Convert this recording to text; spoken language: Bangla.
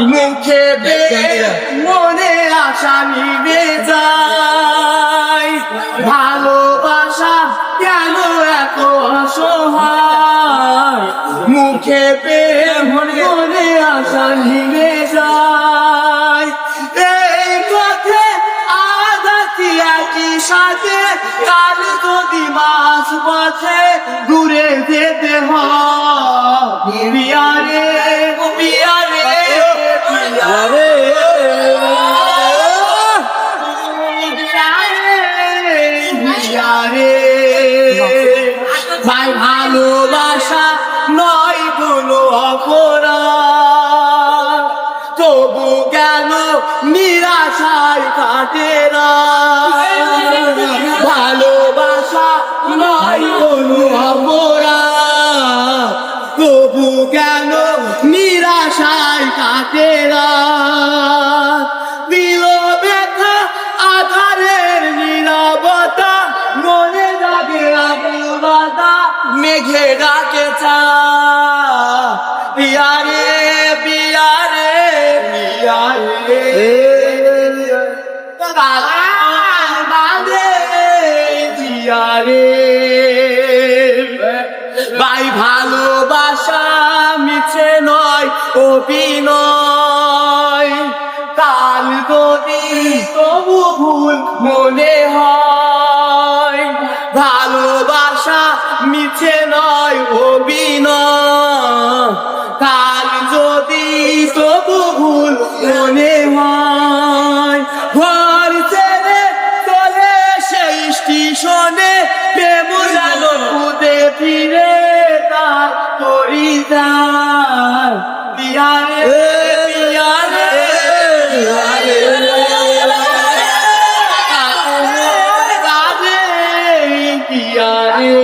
মুখে মনে আশা নিবে যায় ভালোবাসা কেন এত অসহায় মুখে মনে আশা নিবে যায় এই পথে আগাতি একই সাথে কাল যদি মাঝ পথে দূরে যেতে হয় বিয়ারে বিয়ারে বিয়ারে বিয়ারে ভাই ভালোবাসা নয় কোনো অপরাধ তবু কেন নিরাশায় কাটে না ভালোবাসা নয় কোনো অপরাধ তবু কেন নিরাশায় কাটে না দিল ব্যথা আধারের নীরবতা মনে লাগে আবুবাদা মেঘে ডাকে চা বিয়ারে বিয়ারে বিয়ারে বিয়ারে ভাই ভালোবাসা মিছে নয় অভিনয় কাল যদি তবু ভুল মনে হয় ভালোবাসা মিছে নয় অভিনয় কাল যদি তবু ভুল মনে হয় ঘর ছেড়ে চলে সেই স্টেশনে প্রেম যেন খুদে ফিরে তার পরিবার বিয়ারে বিয়ারে বিয়ারে